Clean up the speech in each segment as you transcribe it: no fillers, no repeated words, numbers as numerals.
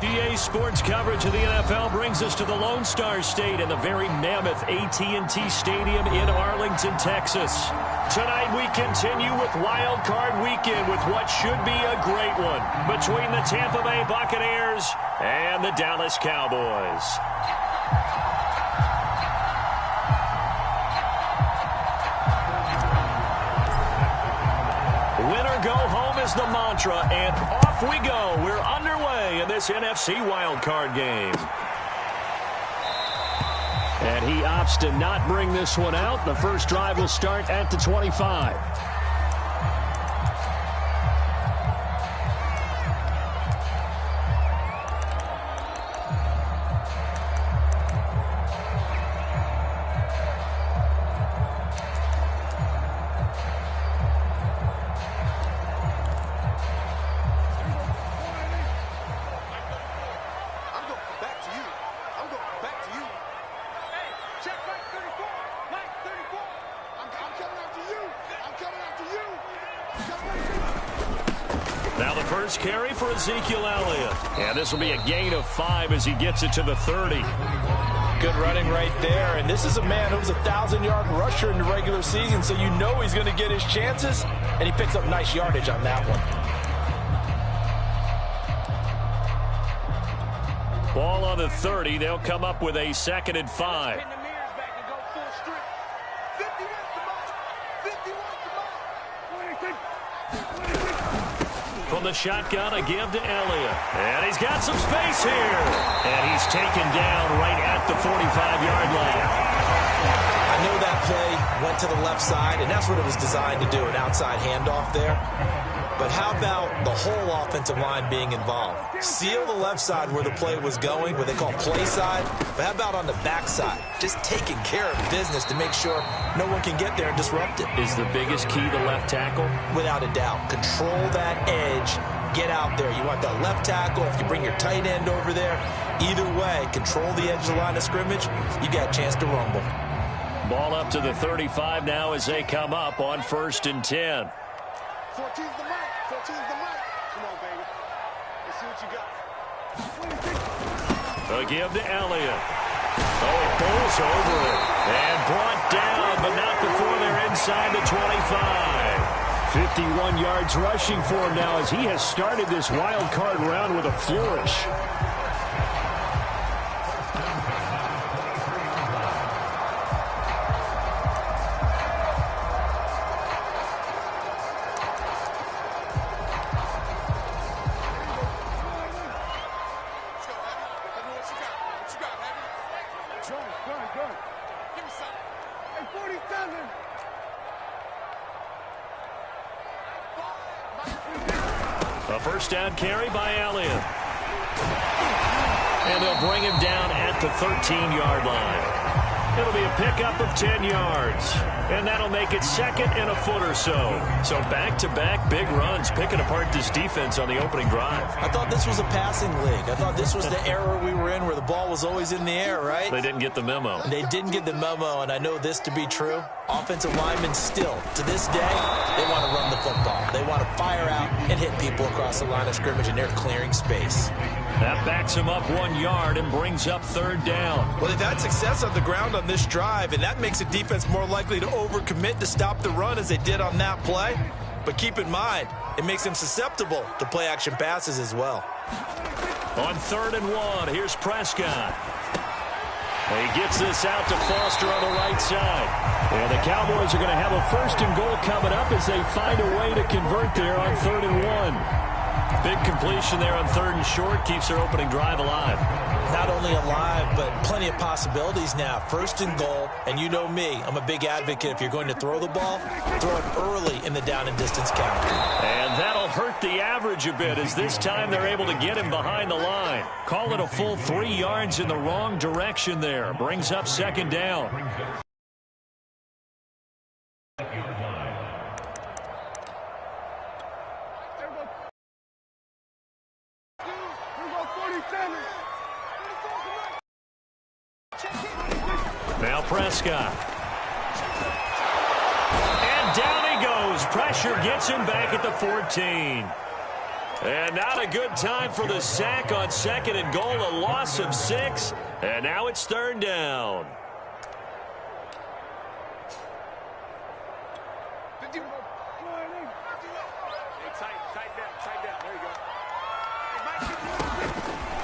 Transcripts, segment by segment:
EA Sports coverage of the NFL brings us to the Lone Star State and the very mammoth AT&T Stadium in Arlington, Texas. Tonight we continue with Wild Card Weekend with what should be a great one between the Tampa Bay Buccaneers and the Dallas Cowboys. Winner go home is the mantra, and off we go. We're underway in this NFC wildcard game. And he opts to not bring this one out. The first drive will start at the 25. Now the first carry for Ezekiel Elliott. And this will be a gain of 5 as he gets it to the 30. Good running right there. And this is a man who was a 1,000-yard rusher in the regular season, so you know he's going to get his chances. And he picks up nice yardage on that one. Ball on the 30. They'll come up with a 2nd and 5. From the shotgun, a give to Elliott. And he's got some space here. And he's taken down right at the 45-yard line. I know that play went to the left side, and that's what it was designed to do, an outside handoff there. But how about the whole offensive line being involved? Seal the left side where the play was going, what they call play side. But how about on the back side? Just taking care of business to make sure no one can get there and disrupt it. Is the biggest key the left tackle? Without a doubt. Control that edge. Get out there. You want that left tackle. If you bring your tight end over there, either way, control the edge of the line of scrimmage, you got a chance to rumble. Ball up to the 35 now as they come up on 1st and 10. 14's the mic. 14's the mic. Come on, baby. Let's see what you got. A give to Elliott. Oh, he pulls over it. And brought down, but not before they're inside the 25. 51 yards rushing for him now as he has started this wild card round with a flourish. A first down carry by Elliott. And they'll bring him down at the 13-yard line. It'll be a pickup of 10 yards. And that'll make it 2nd and a foot or so. So back-to-back big runs picking apart this defense on the opening drive. I thought this was a passing league. I thought this was the era we were in where the ball was always in the air, right? They didn't get the memo. They didn't get the memo, and I know this to be true. Offensive linemen still, to this day, they want to run the football. They want to fire out and hit people across the line of scrimmage, and they're clearing space. That backs him up 1 yard and brings up 3rd down. Well, they've had success on the ground on this drive, and that makes a defense more likely to overcommit to stop the run as they did on that play. But keep in mind, it makes them susceptible to play-action passes as well. On 3rd and 1, here's Prescott. He gets this out to Foster on the right side. And the Cowboys are going to have a 1st and goal coming up as they find a way to convert there on 3rd and 1. Big completion there on 3rd and short keeps their opening drive alive. Not only alive, but plenty of possibilities now. 1st and goal, and you know me, I'm a big advocate. If you're going to throw the ball, throw it early in the down and distance count. And that'll hurt the average a bit as this time they're able to get him behind the line. Call it a full 3 yards in the wrong direction there. Brings up 2nd down. Now Prescott. And down he goes. Pressure gets him back at the 14. And not a good time for the sack on 2nd and goal, a loss of 6. And now it's 3rd down.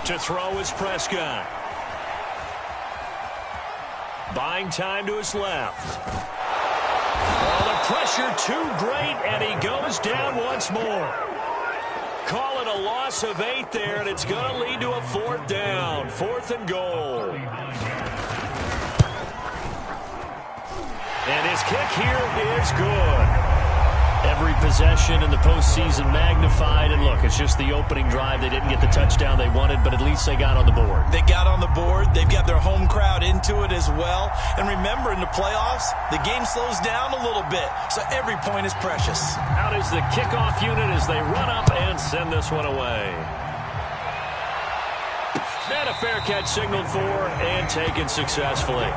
To throw is Prescott. Buying time to his left. Oh, the pressure too great, and he goes down once more. Call it a loss of 8 there, and it's going to lead to a 4th down. 4th and goal. And his kick here is good. Every possession in the postseason magnified. And look, it's just the opening drive. They didn't get the touchdown they wanted, but at least they got on the board. They got on the board. They've got their home crowd into it as well. And remember, in the playoffs, the game slows down a little bit, so every point is precious. Out is the kickoff unit as they run up and send this one away. And a fair catch signaled for and taken successfully.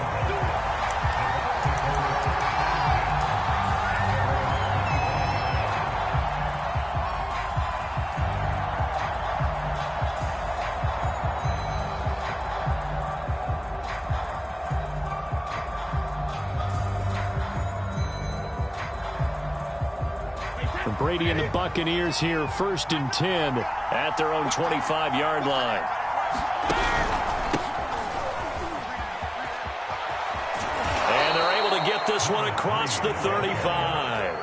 Brady and the Buccaneers here, 1st and 10 at their own 25-yard line. And they're able to get this one across the 35.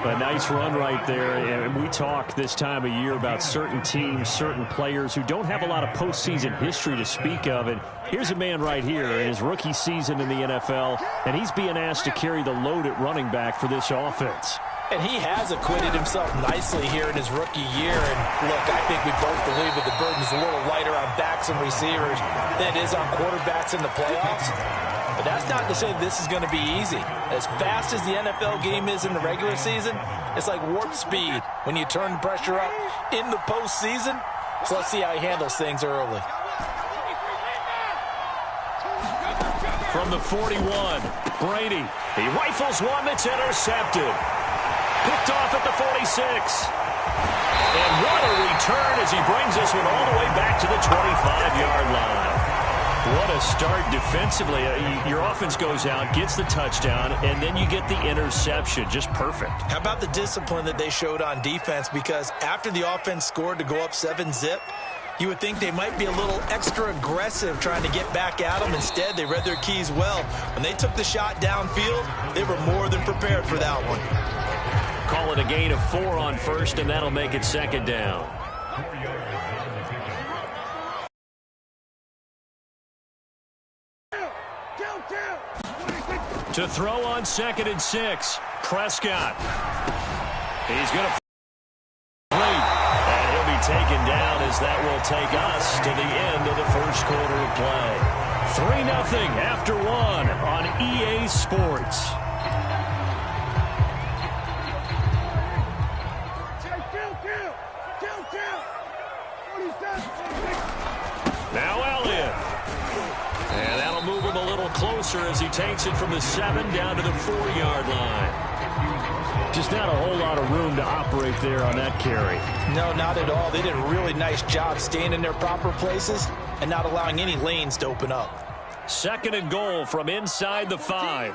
A nice run right there. And we talk this time of year about certain teams, certain players who don't have a lot of postseason history to speak of. And here's a man right here in his rookie season in the NFL, and he's being asked to carry the load at running back for this offense. And he has acquitted himself nicely here in his rookie year. And look, I think we both believe that the burden's a little lighter on backs and receivers than it is on quarterbacks in the playoffs. But that's not to say this is going to be easy. As fast as the NFL game is in the regular season, it's like warp speed when you turn the pressure up in the postseason. So let's see how he handles things early. From the 41, Brady. He rifles one that's intercepted. Picked off at the 46. And what a return as he brings this one all the way back to the 25-yard line. What a start defensively. Your offense goes out, gets the touchdown, and then you get the interception. Just perfect. How about the discipline that they showed on defense? Because after the offense scored to go up 7-zip, you would think they might be a little extra aggressive trying to get back at them. Instead, they read their keys well. When they took the shot downfield, they were more than prepared for that one. Call it a gain of 4 on 1st, and that'll make it 2nd down. To throw on 2nd and 6, Prescott. He's going to complete, and he'll be taken down as that will take us to the end of the first quarter of play. 3-0 after 1 on EA Sports. Now Elliott. And that'll move him a little closer as he takes it from the 7 down to the 4-yard line. Just not a whole lot of room to operate there on that carry. No, not at all. They did a really nice job staying in their proper places and not allowing any lanes to open up. 2nd and goal from inside the 5.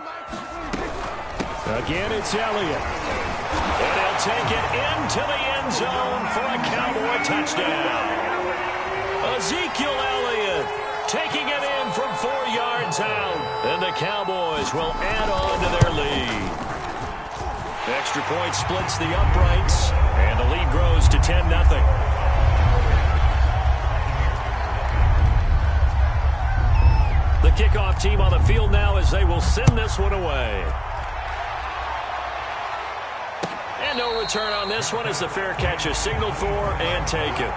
Again, it's Elliott. And he'll take it into the end zone for a Cowboy touchdown. Ezekiel Elliott taking it in from 4 yards out. And the Cowboys will add on to their lead. Extra point splits the uprights, and the lead grows to 10-0. The kickoff team on the field now as they will send this one away. And no return on this one as the fair catch is signaled for and taken.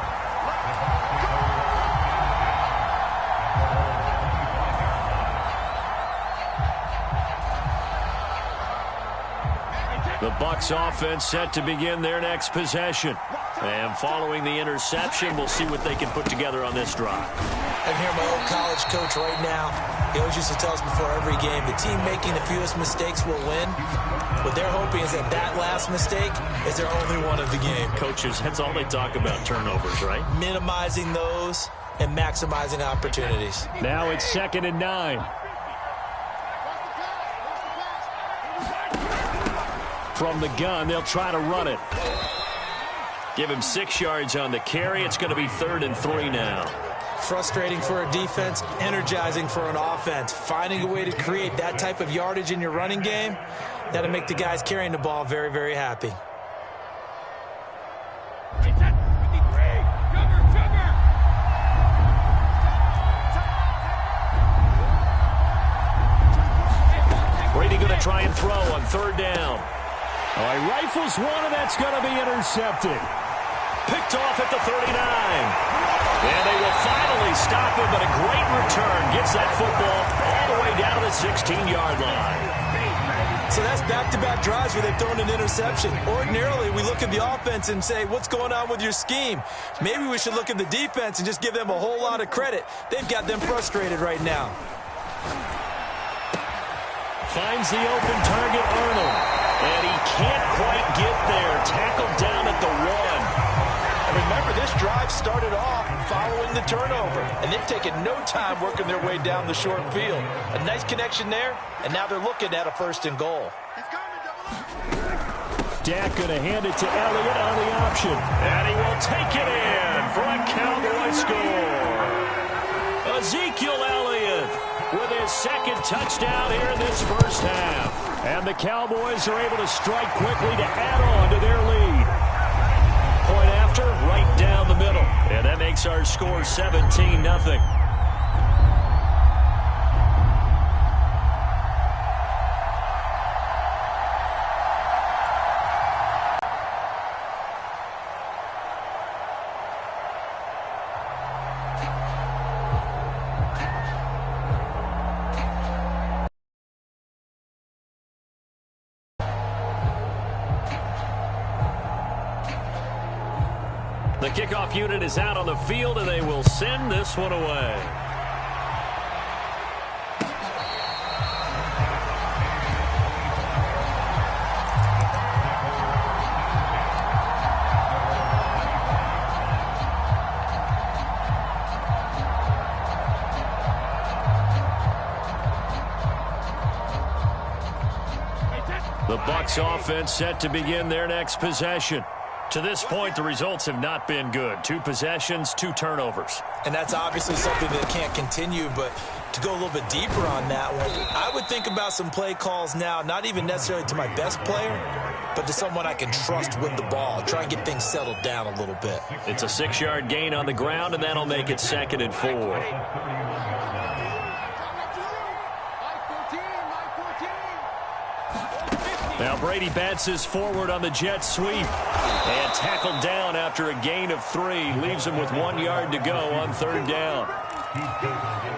The Bucs offense set to begin their next possession. And following the interception, we'll see what they can put together on this drive. I can hear my old college coach right now. He always used to tell us before every game, the team making the fewest mistakes will win. What they're hoping is that that last mistake is their only one of the game. Coaches, that's all they talk about, turnovers, right? Minimizing those and maximizing opportunities. Now it's 2nd and 9. From the gun, they'll try to run it. Give him 6 yards on the carry. It's going to be 3rd and 3 now. Frustrating for a defense, energizing for an offense. Finding a way to create that type of yardage in your running game, that'll make the guys carrying the ball very, very happy. Brady going to try and throw on 3rd down. Oh, he rifles one, and that's going to be intercepted. Picked off at the 39. And they will finally stop him, but a great return gets that football all the way down to the 16-yard line. So that's back-to-back drives where they've thrown an interception. Ordinarily, we look at the offense and say, what's going on with your scheme? Maybe we should look at the defense and just give them a whole lot of credit. They've got them frustrated right now. Finds the open target, Arnold. And he can't quite get there. Tackled down at the 1. Remember, this drive started off following the turnover, and they've taken no time working their way down the short field. A nice connection there, and now they're looking at a 1st and goal. Dak going to hand it to Elliott on the option. And he will take it in for a Cowboy score. Ezekiel Elliott with his 2nd touchdown here in this 1st half. And the Cowboys are able to strike quickly to add on to their lead. Point after, right down the middle. And that makes our score 17-0. The kickoff unit is out on the field, and they will send this one away. The Bucs offense set to begin their next possession. To this point, the results have not been good. 2 possessions, 2 turnovers. And that's obviously something that can't continue, but to go a little bit deeper on that one, I would think about some play calls now, not even necessarily to my best player, but to someone I can trust with the ball. Try and get things settled down a little bit. It's a 6-yard gain on the ground, and that'll make it 2nd and 4. Now Brady bounces forward on the jet sweep and tackled down after a gain of 3. Leaves him with 1 yard to go on 3rd down.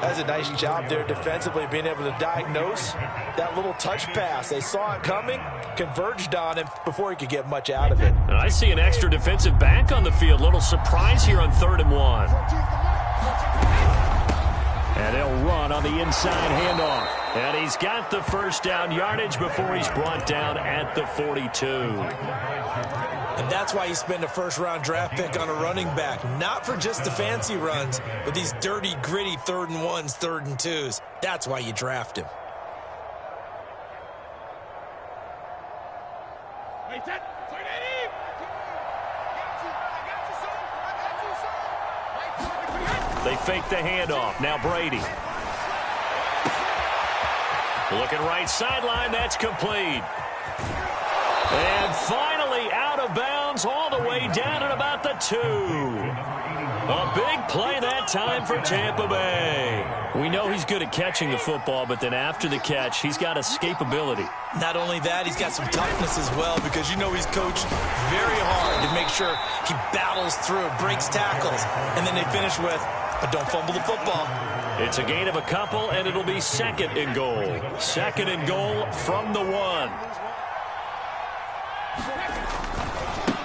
That's a nice job there defensively, being able to diagnose that little touch pass. They saw it coming, converged on him before he could get much out of it. And I see an extra defensive back on the field. Little surprise here on 3rd and 1. And they'll run on the inside handoff. And he's got the 1st down yardage before he's brought down at the 42. And that's why you spend a 1st-round draft pick on a running back. Not for just the fancy runs, but these dirty, gritty 3rd and 1s, 3rd and 2s. That's why you draft him. They fake the handoff. Now Brady. Looking right sideline. That's complete. And finally out of bounds all the way down at about the 2. A big play that time for Tampa Bay. We know he's good at catching the football, but then after the catch, he's got escapability. Not only that, he's got some toughness as well, because you know he's coached very hard to make sure he battles through, breaks tackles, and then they finish with, but don't fumble the football. It's a gain of a couple, and it'll be 2nd and goal. 2nd and goal from the 1.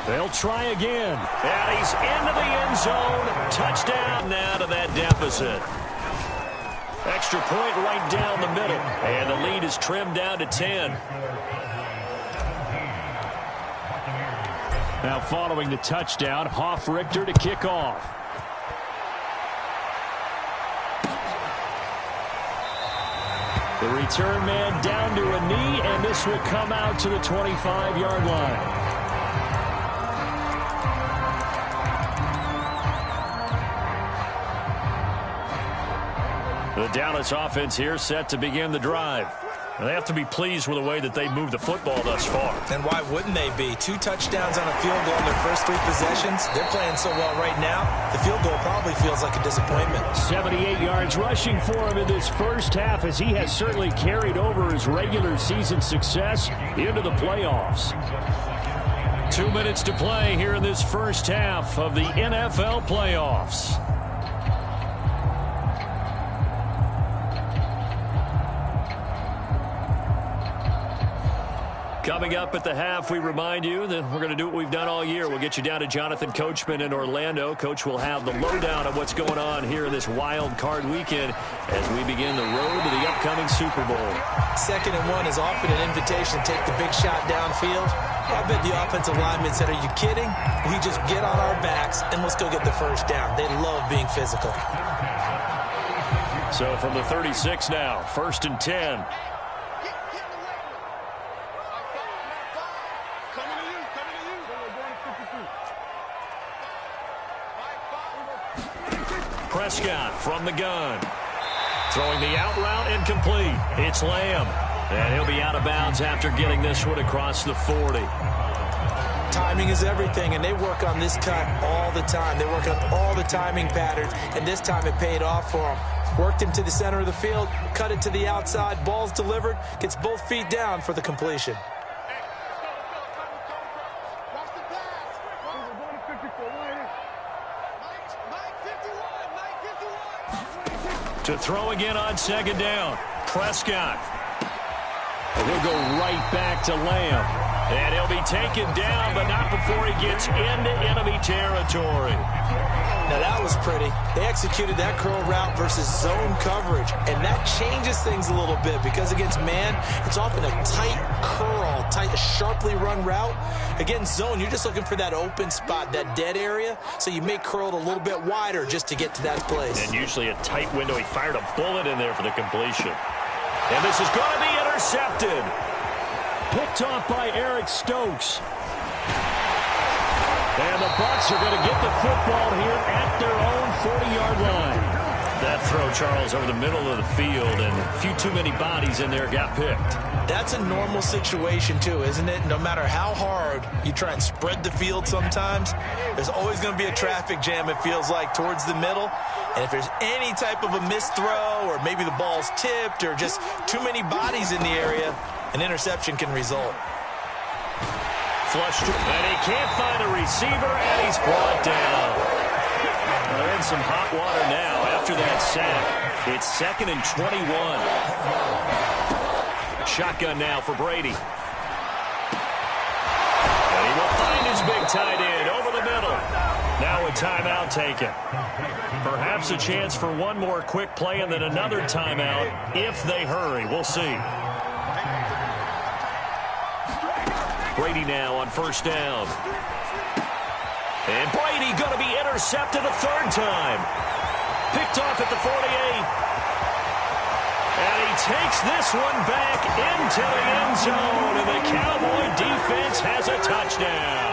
They'll try again. And he's into the end zone. Touchdown now to that deficit. Extra point right down the middle. And the lead is trimmed down to 10. Now following the touchdown, Hofrichter to kick off. The return man down to a knee, and this will come out to the 25-yard line. The Dallas offense here set to begin the drive. And they have to be pleased with the way that they moved the football thus far. And why wouldn't they be? 2 touchdowns on a field goal in their first 3 possessions. They're playing so well right now, the field goal probably feels like a disappointment. 78 yards rushing for him in this first half, as he has certainly carried over his regular season success into the playoffs. 2 minutes to play here in this first half of the NFL playoffs. Coming up at the half, we remind you that we're going to do what we've done all year. We'll get you down to Jonathan Coachman in Orlando. Coach will have the lowdown of what's going on here in this wild card weekend as we begin the road to the upcoming Super Bowl. 2nd and 1 is often an invitation to take the big shot downfield. I bet the offensive lineman said, "Are you kidding? We just get on our backs and let's go get the first down." They love being physical. So from the 36 now, 1st and 10. Prescott from the gun. Throwing the out route incomplete. It's Lamb. And he'll be out of bounds after getting this one across the 40. Timing is everything, and they work on this cut all the time. They work on all the timing patterns, and this time it paid off for them. Worked him to the center of the field, cut it to the outside, ball's delivered, gets both feet down for the completion. To throw again on 2nd down. Prescott. He'll go right back to Lamb. And he'll be taken down, but not before he gets into enemy territory. Now that was pretty. They executed that curl route versus zone coverage, and that changes things a little bit because against man, it's often a tight curl, sharply run route. Against zone, you're just looking for that open spot, that dead area, so you may curl it a little bit wider just to get to that place. And usually a tight window. He fired a bullet in there for the completion. And this is going to be intercepted. Picked off by Eric Stokes. And the Bucs are going to get the football here at their own 40-yard line. That throw, Charles, over the middle of the field, and a few too many bodies in there got picked. That's a normal situation, too, isn't it? No matter how hard you try and spread the field sometimes, there's always going to be a traffic jam, it feels like, towards the middle. And if there's any type of a missed throw, or maybe the ball's tipped, or just too many bodies in the area, an interception can result. Flushed, and he can't find a receiver, and he's brought down. They're in some hot water now after that sack. It's 2nd and 21. Shotgun now for Brady. And he will find his big tight end over the middle. Now a timeout taken. Perhaps a chance for one more quick play and then another timeout if they hurry. We'll see. Brady now on 1st down. And Brady going to be intercepted a 3rd time. Picked off at the 48. And he takes this one back into the end zone. And the Cowboy defense has a touchdown.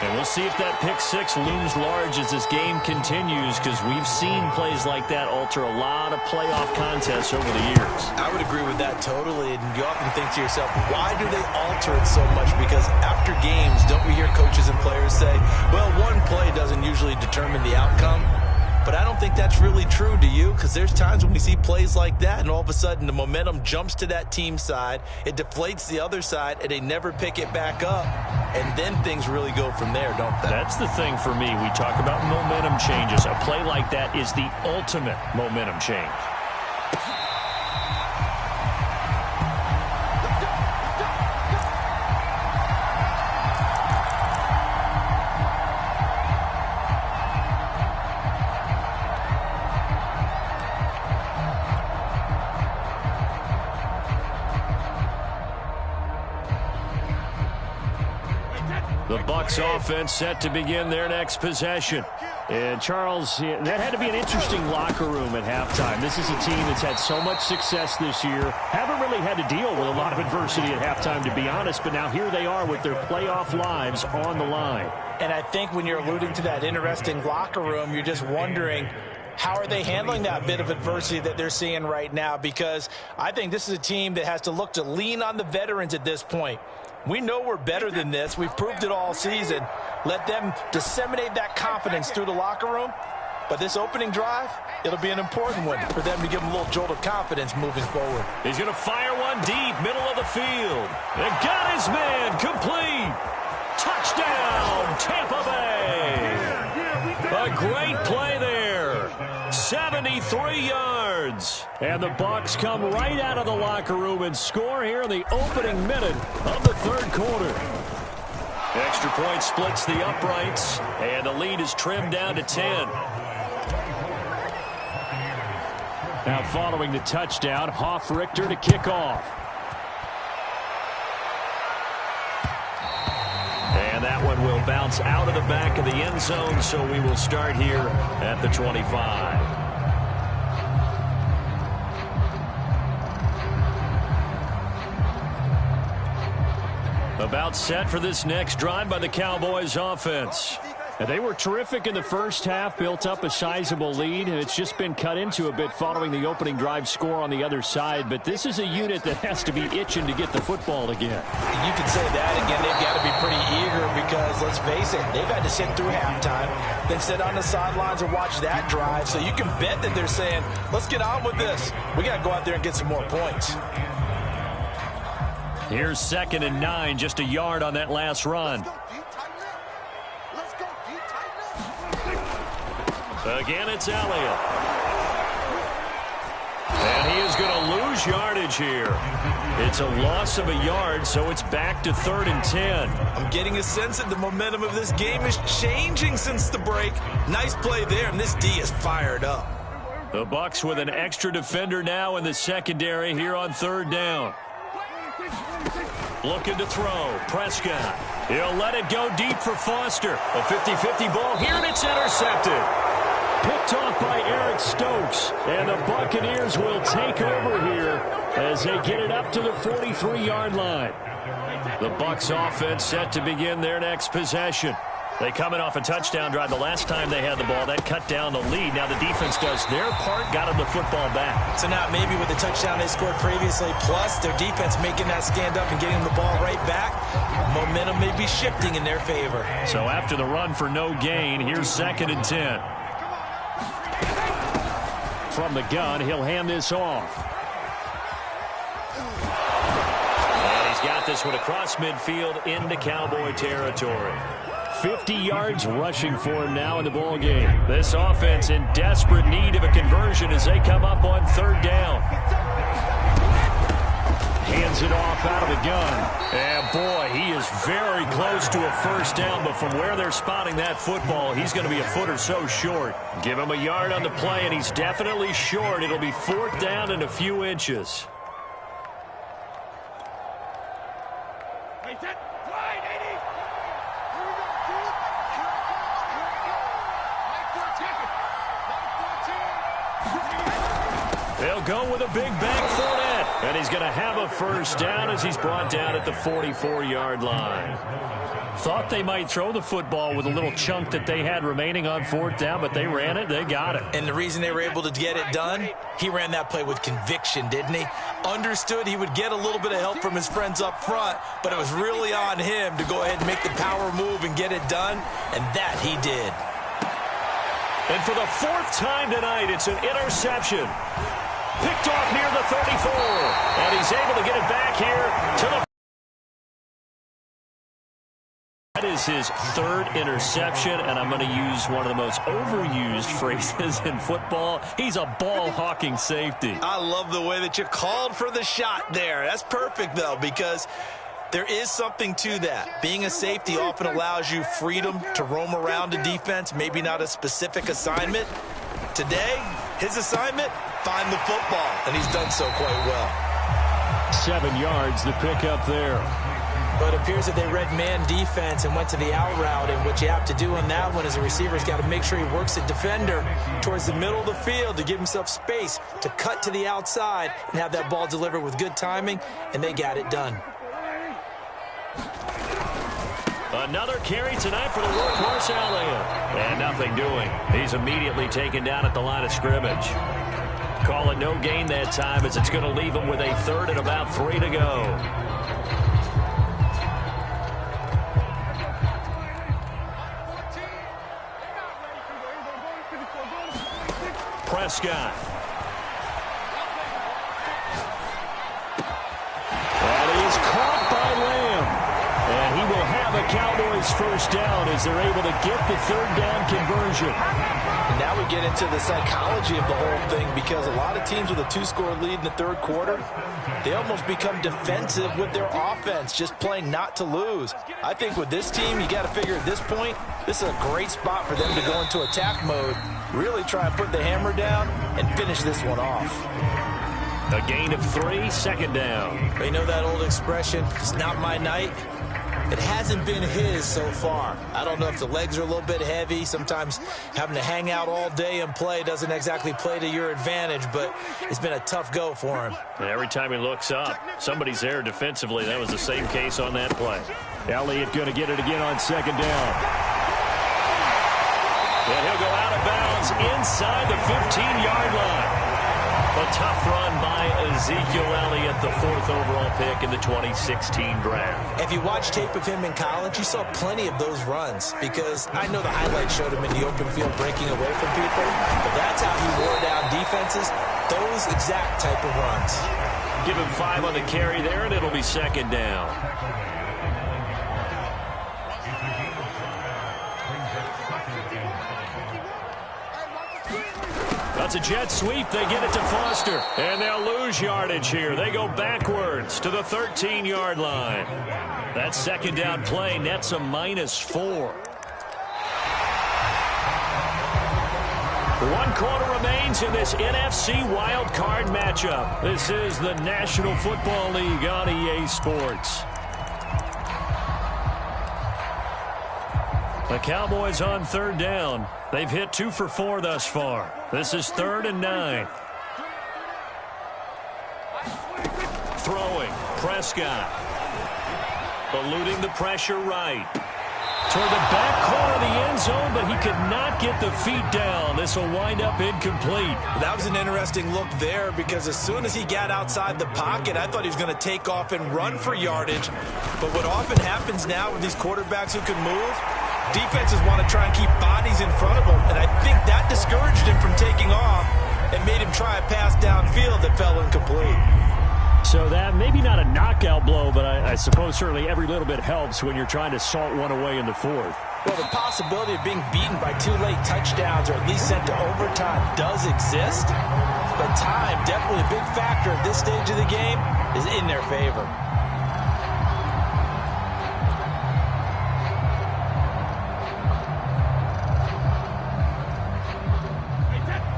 And we'll see if that pick 6 looms large as this game continues, because we've seen plays like that alter a lot of playoff contests over the years. I would agree with that totally, and you often think to yourself, why do they alter it so much? Because after games, don't we hear coaches and players say, well, one play doesn't usually determine the outcome? But I don't think that's really true, do you? Because there's times when we see plays like that, and all of a sudden the momentum jumps to that team side, it deflates the other side, and they never pick it back up. And then things really go from there, don't they? That's the thing for me. We talk about momentum changes. A play like that is the ultimate momentum change. Bucs offense set to begin their next possession. And, Charles, that had to be an interesting locker room at halftime. This is a team that's had so much success this year. Haven't really had to deal with a lot of adversity at halftime, to be honest. But now here they are with their playoff lives on the line. And I think when you're alluding to that interesting locker room, you're just wondering, how are they handling that bit of adversity that they're seeing right now? Because I think this is a team that has to look to lean on the veterans at this point. We know we're better than this. We've proved it all season. Let them disseminate that confidence through the locker room. But this opening drive, it'll be an important one for them to give them a little jolt of confidence moving forward. He's going to fire one deep, middle of the field. And got his man, complete. Touchdown, Tampa Bay. A great play there. 73 yards. And the Bucs come right out of the locker room and score here in the opening minute of the third quarter. Extra point splits the uprights, and the lead is trimmed down to 10. Now following the touchdown, Hofrichter to kick off. And that one will bounce out of the back of the end zone, so we will start here at the 25. About set for this next drive by the Cowboys offense. And they were terrific in the first half, built up a sizable lead, and it's just been cut into a bit following the opening drive score on the other side. But this is a unit that has to be itching to get the football again. You can say that again. They've got to be pretty eager because, let's face it, they've had to sit through halftime, then sit on the sidelines and watch that drive. So you can bet that they're saying, let's get on with this. We got to go out there and get some more points. Here's 2nd and 9, just a yard on that last run. Again, it's Elliott. And he is going to lose yardage here. It's a loss of a yard, so it's back to 3rd and 10. I'm getting a sense that the momentum of this game is changing since the break. Nice play there, and this D is fired up. The Bucs with an extra defender now in the secondary here on 3rd down. Looking to throw. Prescott. He'll let it go deep for Foster. A 50-50 ball here, and it's intercepted. Picked off by Eric Stokes. And the Buccaneers will take over here as they get it up to the 43-yard line. The Bucs offense set to begin their next possession. They coming off a touchdown drive the last time they had the ball. That cut down the lead. Now the defense does their part, got them the football back. So now maybe with the touchdown they scored previously, plus their defense making that stand up and getting the ball right back, momentum may be shifting in their favor. So after the run for no gain, here's 2nd and 10. From the gun, he'll hand this off. And he's got this one across midfield into Cowboy territory. 50 yards rushing for him now in the ball game. This offense in desperate need of a conversion as they come up on 3rd down. Hands it off out of the gun. And boy, he is very close to a first down, but from where they're spotting that football, he's going to be a foot or so short. Give him a yard on the play, and he's definitely short. It'll be 4th down and a few inches. They'll go with a big bank Fournette, and he's going to have a first down as he's brought down at the 44-yard line. Thought they might throw the football with a little chunk that they had remaining on 4th down, but they ran it, they got it. And the reason they were able to get it done, he ran that play with conviction, didn't he? Understood he would get a little bit of help from his friends up front, but it was really on him to go ahead and make the power move and get it done, and that he did. And for the 4th time tonight, it's an interception. Picked off near the 34, and he's able to get it back here to the... That is his 3rd interception, and I'm going to use one of the most overused phrases in football. He's a ball-hawking safety. I love the way that you called for the shot there. That's perfect, though, because there is something to that. Being a safety often allows you freedom to roam around a defense, maybe not a specific assignment. Today, his assignment, find the football, and he's done so quite well. 7 yards, the pickup there. But it appears that they read man defense and went to the out route, and what you have to do on that one is the receiver's got to make sure he works the defender towards the middle of the field to give himself space to cut to the outside and have that ball delivered with good timing, and they got it done. Another carry tonight for the workhorse Elliott. And nothing doing. He's immediately taken down at the line of scrimmage. Call it no gain that time as it's going to leave him with a third and about 3 to go. Prescott. And he is caught by Lamb. And he will have a Cowboys first down as they're able to get the third down conversion. And now we get into the psychology of the whole thing, because a lot of teams with a 2-score lead in the third quarter, they almost become defensive with their offense, just playing not to lose. I think with this team, you got to figure at this point, this is a great spot for them to go into attack mode, really try and put the hammer down and finish this one off. A gain of 3, second down. You know that old expression, it's not my night? It hasn't been his so far. I don't know if the legs are a little bit heavy. Sometimes having to hang out all day and play doesn't exactly play to your advantage, but it's been a tough go for him. And every time he looks up, somebody's there defensively. That was the same case on that play. Elliott going to get it again on second down. And he'll go out of bounds inside the 15-yard line. A tough run by Ezekiel Elliott, the 4th overall pick in the 2016 draft. If you watch tape of him in college, you saw plenty of those runs, because I know the highlights showed him in the open field breaking away from people, but that's how he wore down defenses, those exact type of runs. Give him 5 on the carry there, and it'll be second down. That's a jet sweep. They get it to Foster. And they'll lose yardage here. They go backwards to the 13-yard line. That second down play nets a -4. 1 quarter remains in this NFC wild card matchup. This is the National Football League on EA Sports. The Cowboys on third down. They've hit 2 for 4 thus far. This is 3rd and 9. Throwing. Prescott. Eluding the pressure right. Toward the back corner of the end zone, but he could not get the feet down. This will wind up incomplete. That was an interesting look there, because as soon as he got outside the pocket, I thought he was going to take off and run for yardage. But what often happens now with these quarterbacks who can move, defenses want to try and keep bodies in front of them, and I think that discouraged him from taking off and made him try a pass downfield that fell incomplete. So that maybe not a knockout blow, but I suppose certainly every little bit helps when you're trying to salt one away in the 4th. Well, the possibility of being beaten by 2 late touchdowns or at least sent to overtime does exist, but time, definitely a big factor at this stage of the game, is in their favor.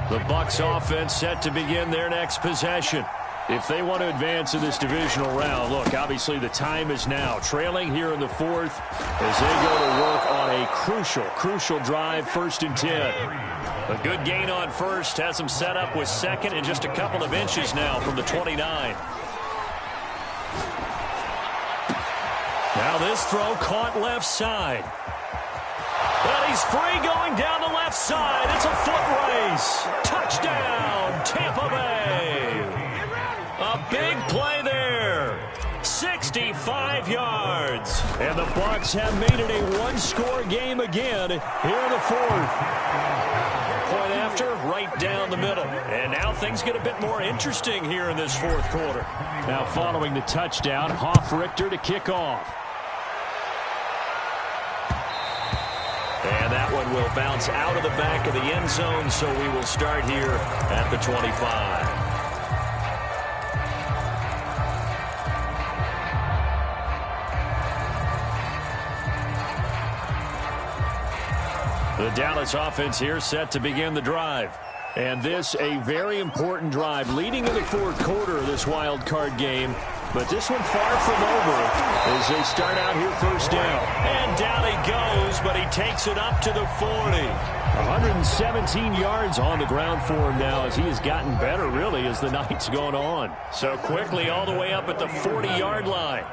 The Bucs offense set to begin their next possession. If they want to advance in this divisional round, look, obviously the time is now. Trailing here in the 4th as they go to work on a crucial drive, 1st and 10. A good gain on first has them set up with second and just a couple of inches now from the 29. Now this throw caught left side. And he's free going down the left side. It's a foot race. Touchdown, Tampa Bay. A big play there. 65 yards. And the Bucs have made it a 1-score game again here in the 4th. Point after, right down the middle. And now things get a bit more interesting here in this 4th quarter. Now following the touchdown, Hofrichter to kick off. And that one will bounce out of the back of the end zone, so we will start here at the 25. The Dallas offense here set to begin the drive. And this a very important drive leading in the fourth quarter of this wild card game. But this one far from over as they start out here first down. And down he goes, but he takes it up to the 40. 117 yards on the ground for him now as he has gotten better, really, as the night's gone on. So quickly all the way up at the 40-yard line.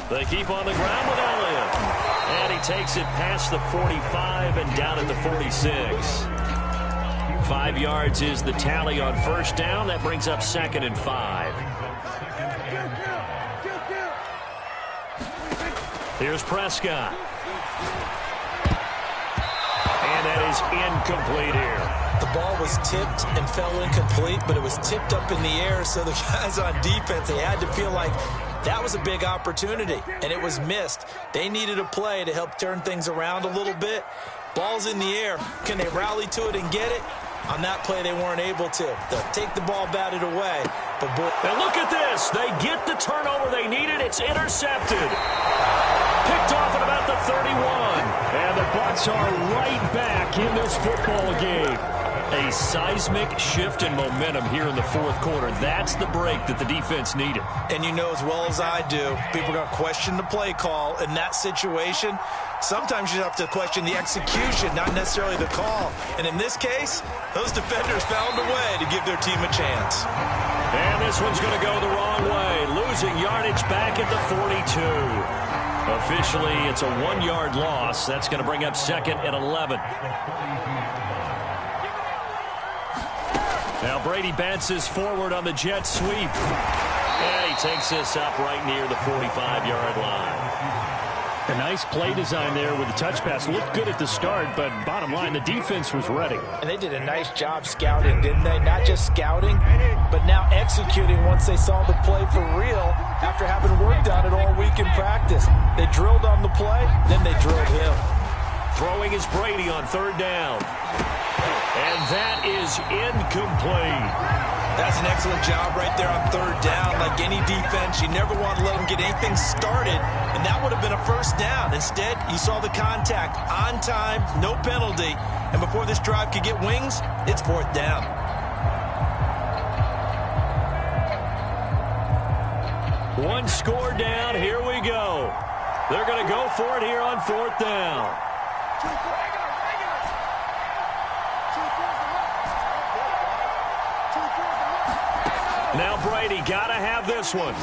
They keep on the ground with Elliott. And he takes it past the 45 and down at the 46. 5 yards is the tally on first down. That brings up 2nd and 5. Here's Prescott. And that is incomplete here. The ball was tipped and fell incomplete, but it was tipped up in the air, so the guys on defense, they had to feel like that was a big opportunity, and it was missed. They needed a play to help turn things around a little bit. Ball's in the air. Can they rally to it and get it? On that play, they weren't able to. They'll take the ball batted away. But and look at this. They get the turnover they needed. It's intercepted. Picked off at about the 31. And the Bucs are right back in this football game. A seismic shift in momentum here in the fourth quarter. That's the break that the defense needed. And you know as well as I do, people are going to question the play call in that situation. Sometimes you have to question the execution, not necessarily the call. And in this case, those defenders found a way to give their team a chance. And this one's going to go the wrong way. Losing yardage back at the 42. Officially, it's a 1-yard loss. That's going to bring up 2nd and 11. Now Brady bounces forward on the jet sweep. And he takes this up right near the 45-yard line. A nice play design there with the touch pass. Looked good at the start, but bottom line, the defense was ready. And they did a nice job scouting, didn't they? Not just scouting, but now executing once they saw the play for real after having worked on it all week in practice. They drilled on the play, then they drilled him. Throwing is Brady on 3rd down. And that is incomplete. That's an excellent job right there on 3rd down. Like any defense, you never want to let them get anything started, and that would have been a first down. Instead, you saw the contact on time, no penalty, and before this drive could get wings, it's 4th down. One score down. Here we go. They're going to go for it here on 4th down. Now Brady got to have this one.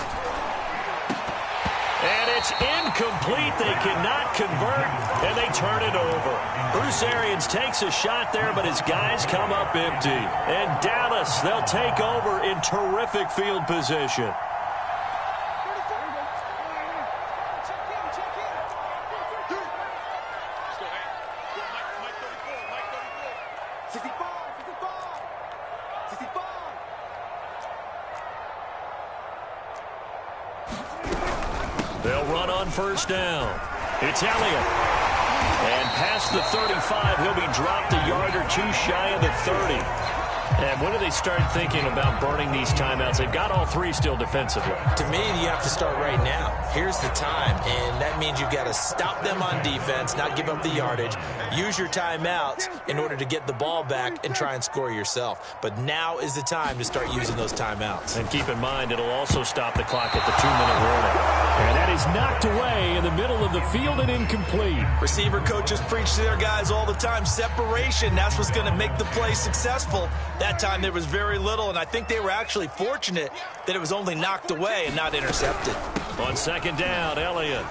And it's incomplete. They cannot convert, and they turn it over. Bruce Arians takes a shot there, but his guys come up empty. And Dallas, they'll take over in terrific field position. They'll run on first down. It's Elliott. And past the 35, he'll be dropped a yard or two shy of the 30. And when do they start thinking about burning these timeouts? They've got all three still defensively. To me, you have to start right now. Here's the time, and that means you've got to stop them on defense, not give up the yardage. Use your timeouts in order to get the ball back and try and score yourself. But now is the time to start using those timeouts. And keep in mind, it'll also stop the clock at the 2-minute warning. And that is knocked away in the middle of the field and incomplete. Receiver coaches preach to their guys all the time. Separation, that's what's going to make the play successful. That time there was very little, and I think they were actually fortunate that it was only knocked away and not intercepted. On second down, Elliott.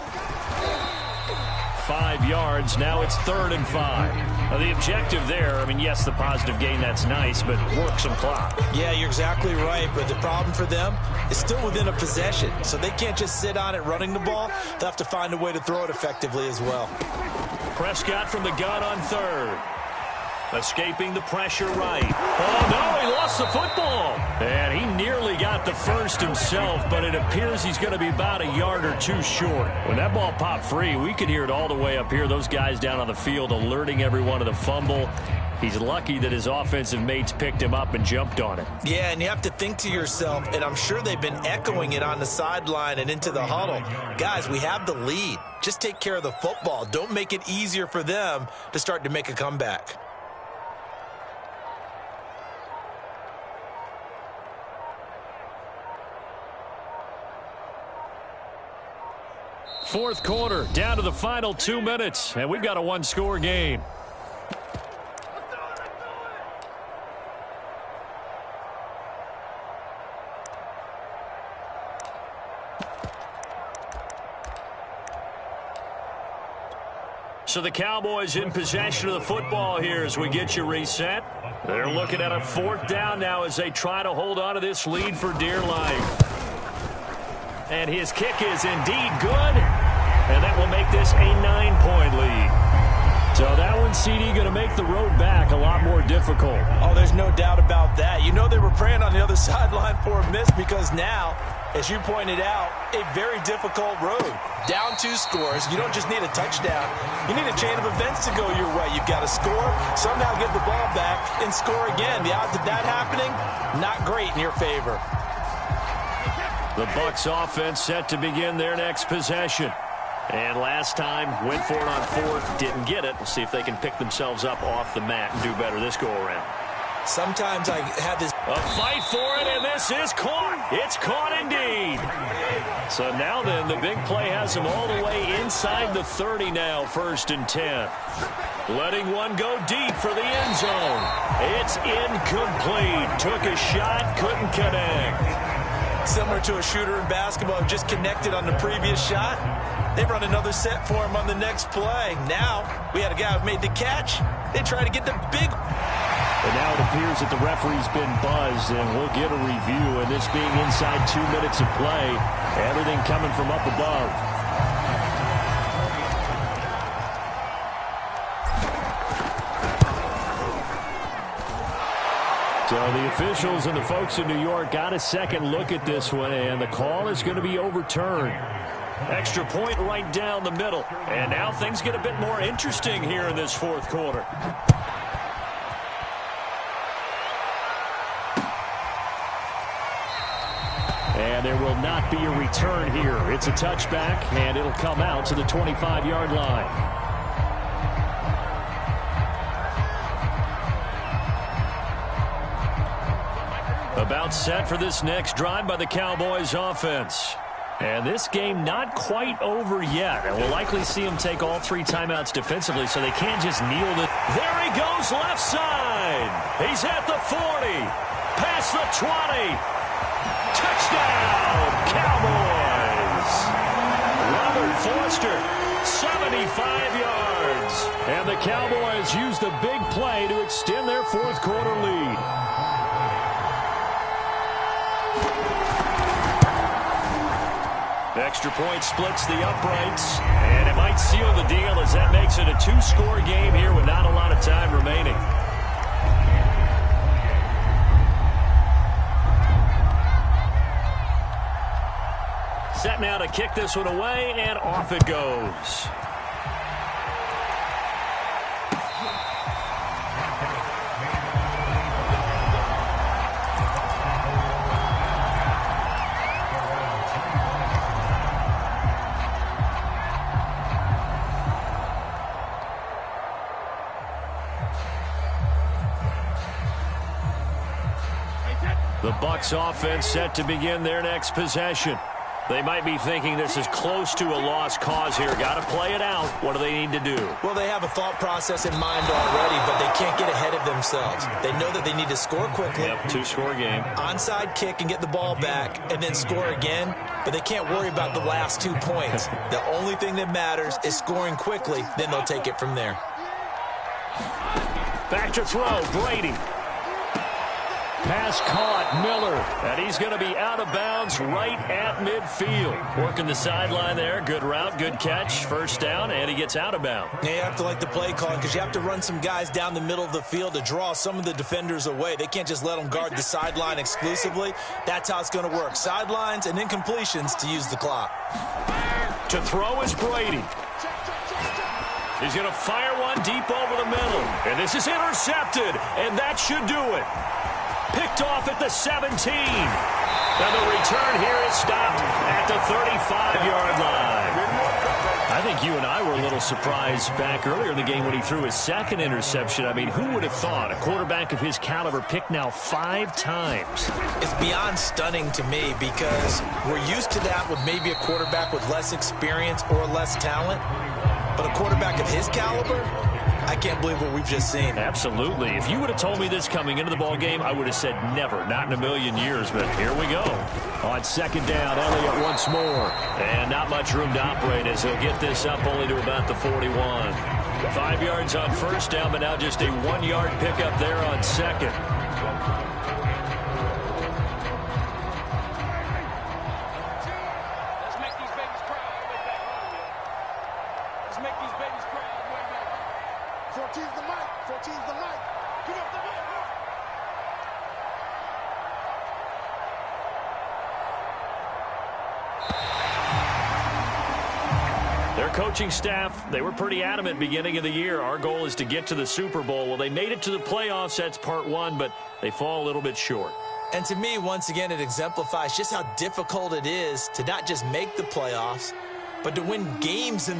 5 yards. Now it's 3rd and 5. Now the objective there, I mean, yes, the positive gain, that's nice, but work some clock. Yeah, you're exactly right, but the problem for them is still within a possession, so they can't just sit on it running the ball. They'll have to find a way to throw it effectively as well. Prescott from the gun on 3rd. Escaping the pressure right. Oh, no, he lost the football. And he nearly got the first himself, but it appears he's going to be about a yard or two short. When that ball popped free, we could hear it all the way up here. Those guys down on the field alerting everyone of the fumble. He's lucky that his offensive mates picked him up and jumped on it. Yeah, and you have to think to yourself, and I'm sure they've been echoing it on the sideline and into the huddle. Guys, we have the lead. Just take care of the football. Don't make it easier for them to start to make a comeback. Fourth quarter, down to the final 2 minutes, and we've got a one-score game. So the Cowboys in possession of the football here as we get you reset. They're looking at a fourth down now as they try to hold on to this lead for dear life. And his kick is indeed good. And that will make this a 9-point lead. So that one, CD, going to make the road back a lot more difficult. Oh, there's no doubt about that. You know they were praying on the other sideline for a miss because now, as you pointed out, a very difficult road. Down 2 scores. You don't just need a touchdown. You need a chain of events to go your way. You've got to score, somehow get the ball back, and score again. The odds of that happening, not great in your favor. The Bucs offense set to begin their next possession. And last time, went for it on fourth, didn't get it. We'll see if they can pick themselves up off the mat and do better this go-around. Sometimes I have this... A fight for it, and this is caught. It's caught indeed. So now then, the big play has them all the way inside the 30 now, 1st and 10. Letting one go deep for the end zone. It's incomplete. Took a shot, couldn't connect. Similar to a shooter in basketball who just connected on the previous shot. They run another set for him on the next play. Now, we had a guy who made the catch. They try to get the big... And now it appears that the referee's been buzzed, and we'll get a review. And this being inside 2 minutes of play, everything coming from up above. So the officials and the folks in New York got a second look at this one, and the call is going to be overturned. Extra point right down the middle. And now things get a bit more interesting here in this fourth quarter. And there will not be a return here. It's a touchback, and it'll come out to the 25-yard line. About set for this next drive by the Cowboys offense. And this game not quite over yet. And we'll likely see him take all 3 timeouts defensively, so they can't just kneel it. There he goes left side. He's at the 40. Past the 20. Touchdown, Cowboys. Robert Foster, 75 yards. And the Cowboys use the big play to extend their fourth quarter lead. Extra point splits the uprights, and it might seal the deal as that makes it a 2-score game here with not a lot of time remaining. Set now to kick this one away, and off it goes. The Bucs offense set to begin their next possession. They might be thinking this is close to a lost cause here. Got to play it out. What do they need to do? Well, they have a thought process in mind already, but they can't get ahead of themselves. They know that they need to score quickly. Yep, 2-score game. Onside kick and get the ball back and then score again, but they can't worry about the last 2 points. The only thing that matters is scoring quickly, then they'll take it from there. Back to throw, Brady. Pass caught, Miller, and he's going to be out of bounds right at midfield. Working the sideline there, good route, good catch, first down, and he gets out of bounds. Yeah, you have to like the play call because you have to run some guys down the middle of the field to draw some of the defenders away. They can't just let them guard the sideline exclusively. That's how it's going to work. Sidelines and incompletions to use the clock. To throw is Brady. He's going to fire one deep over the middle. And this is intercepted, and that should do it. Picked off at the 17. And the return here is stopped at the 35-yard line. I think you and I were a little surprised back earlier in the game when he threw his second interception. I mean, who would have thought a quarterback of his caliber picked now 5 times? It's beyond stunning to me because we're used to that with maybe a quarterback with less experience or less talent. But a quarterback of his caliber, I can't believe what we've just seen. Absolutely. If you would have told me this coming into the ball game, I would have said never, not in a million years. But here we go. On second down, Elliott once more. And not much room to operate as he'll get this up only to about the 41. 5 yards on first down, but now just a 1-yard pickup there on second. Their coaching staff, they were pretty adamant beginning of the year. Our goal is to get to the Super Bowl. Well, they made it to the playoffs. That's part one, but they fall a little bit short. And to me, once again, it exemplifies just how difficult it is to not just make the playoffs, but to win games in the